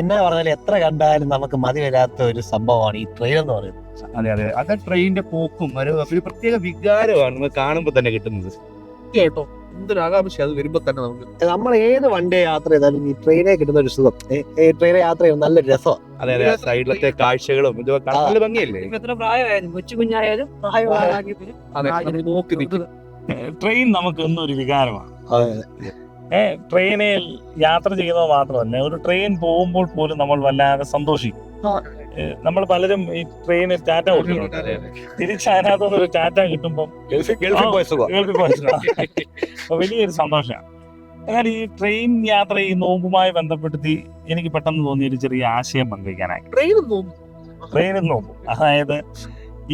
എന്നാ പറഞ്ഞാൽ എത്ര കണ്ടാലും നമുക്ക് മതി വരാത്ത ഒരു സംഭവമാണ് ഈ ട്രെയിൻ എന്ന് പറയുന്നത്. അതെ അതെ, അത് ട്രെയിനിന്റെ പോക്കും ഒരു പ്രത്യേക വികാരമാണ് നമ്മൾ കാണുമ്പോൾ തന്നെ കിട്ടുന്നത്. കേട്ടോ എന്തൊരു ആകാംക്ഷ അത് വരുമ്പോ തന്നെ നമുക്ക്. നമ്മൾ ഏത് വണ്ടി യാത്ര ചെയ്താലും ഈ ട്രെയിനെ കിട്ടുന്ന ഒരു സുഖം, ട്രെയിനെ യാത്ര ചെയ്യുന്നത് നല്ലൊരു രസമാണ്. അതെ അതെ, സൈഡിലത്തെ കാഴ്ചകളും ഇതൊക്കെ കാണാൻ നല്ല ഭംഗിയല്ലേ. എത്ര പ്രായമായാലും കൊച്ചു കുഞ്ഞായാലും അതെ, നോക്കി നിൽക്കും. ട്രെയിൻ നമുക്ക് ഇന്നൊരു വികാരമാണ്. അതെ. ട്രെയിനിൽ യാത്ര ചെയ്യുന്നത് മാത്രമല്ല, ഒരു ട്രെയിൻ പോകുമ്പോൾ പോലും നമ്മൾ വല്ലാതെ സന്തോഷിക്കും. നമ്മൾ പലരും ഈ ട്രെയിനിൽ ടാറ്റ കൊടുക്കുന്നുണ്ട്. തിരിച്ച് അതിനകത്തുനിന്ന് ഒരു ടാറ്റ കിട്ടുമ്പോൾ ഗൾഫിൽ പോയ സുഖം. വലിയൊരു സന്തോഷമാണ്. എന്നാൽ ഈ ട്രെയിൻ യാത്ര ഈ നോമ്പുമായി ബന്ധപ്പെടുത്തി എനിക്ക് പെട്ടെന്ന് തോന്നിയ ഒരു ചെറിയ ആശയം പങ്കുവയ്ക്കാനായി. ട്രെയിനിൽ നോമ്പ്, അതായത്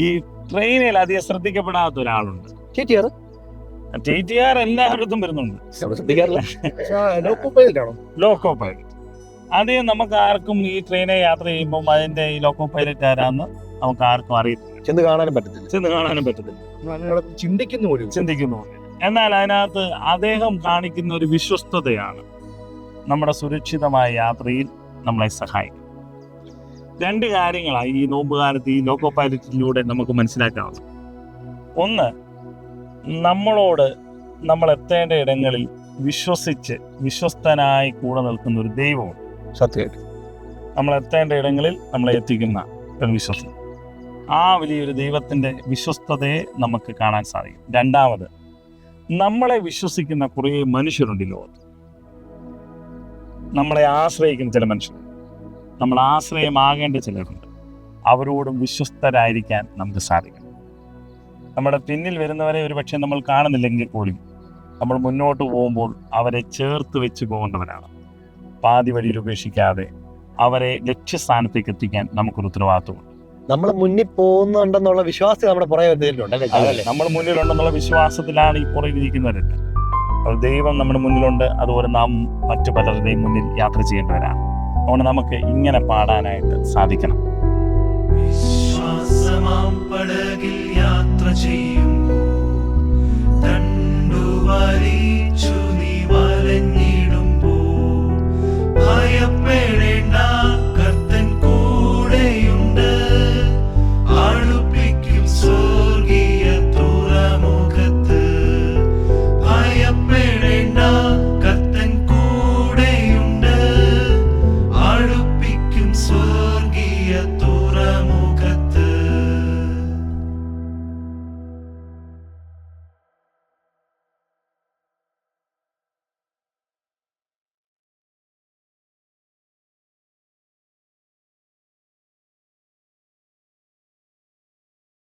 ഈ ട്രെയിനിൽ അധികം ശ്രദ്ധിക്കപ്പെടാത്ത ഒരാളുണ്ട്. TTR എല്ലായിടത്തും വരുന്നുണ്ട്. Loco pilot. അത് നമുക്ക് ആർക്കും ഈ ട്രെയിനെ യാത്ര ചെയ്യുമ്പോൾ അതിന്റെ ഈ ലോക്കോ പൈലറ്റ് ആരാന്ന് നമുക്ക് ആർക്കും അറിയത്തില്ല, ചെന്ന് കാണാനും പറ്റത്തില്ല. ചിന്തിക്കുന്നു പോലും. എന്നാൽ അതിനകത്ത് അദ്ദേഹം കാണിക്കുന്ന ഒരു വിശ്വസ്തതയാണ് നമ്മുടെ സുരക്ഷിതമായ യാത്രയിൽ നമ്മളെ സഹായിക്കും. രണ്ട് കാര്യങ്ങളാണ് ഈ നോമ്പുകാലത്ത് ഈ ലോക്കോ പൈലറ്റിലൂടെ നമുക്ക് മനസ്സിലാക്കാവുന്നത്. ഒന്ന്, നമ്മളോട് നമ്മൾ എത്തേണ്ട ഇടങ്ങളിൽ വിശ്വസ്തനായി കൂടെ നിൽക്കുന്ന ഒരു ദൈവമുണ്ട്. സത്യമായിട്ട് നമ്മൾ എത്തേണ്ട ഇടങ്ങളിൽ നമ്മളെ എത്തിക്കുന്ന ഒരു വിശ്വസ്തത, ആ വലിയൊരു ദൈവത്തിന്റെ വിശ്വസ്തതയെ നമുക്ക് കാണാൻ സാധിക്കും. രണ്ടാമത്, നമ്മളെ വിശ്വസിക്കുന്ന കുറേ മനുഷ്യരുണ്ട് ഈ ലോകത്ത്. നമ്മളെ ആശ്രയിക്കുന്ന ചില മനുഷ്യരുണ്ട്, നമ്മൾ ആശ്രയമാകേണ്ട ചിലരുണ്ട്. അവരോടും വിശ്വസ്തരായിരിക്കാൻ നമുക്ക് സാധിക്കണം. നമ്മുടെ പിന്നിൽ വരുന്നവരെ ഒരു പക്ഷേ നമ്മൾ കാണുന്നില്ലെങ്കിൽ പോലും നമ്മൾ മുന്നോട്ട് പോകുമ്പോൾ അവരെ ചേർത്ത് വെച്ച് പോകേണ്ടവരാണ്. പാതി വഴിയിൽ ഉപേക്ഷിക്കാതെ അവരെ ലക്ഷ്യസ്ഥാനത്തേക്ക് എത്തിക്കാൻ നമുക്കൊരു ഉത്തരവാദിത്വമുണ്ട്. നമ്മൾ മുന്നിൽ പോകുന്നുണ്ടെന്നുള്ള വിശ്വാസം നമ്മുടെ പുറകെ വരുന്നുണ്ടല്ലേ. നമ്മൾ മുന്നിലുണ്ടെന്നുള്ള വിശ്വാസത്തിലാണ് ഈ പുറകിലിരിക്കുന്നവരല്ല. ദൈവം നമ്മുടെ മുന്നിലുണ്ട്, അതുപോലെ നാം മറ്റു പലരുടെയും മുന്നിൽ യാത്ര ചെയ്യേണ്ടവരാണ്. അതുകൊണ്ട് നമുക്ക് ഇങ്ങനെ പാടാനായിട്ട് സാധിക്കണം. വിശ്വാസമാം പടകിൽ യാത്ര ചെയ്യുമ്പോൾ തണ്ടുവലിച്ചു നീ വലഞ്ഞിടുമ്പോൾ ഭയപ്പെ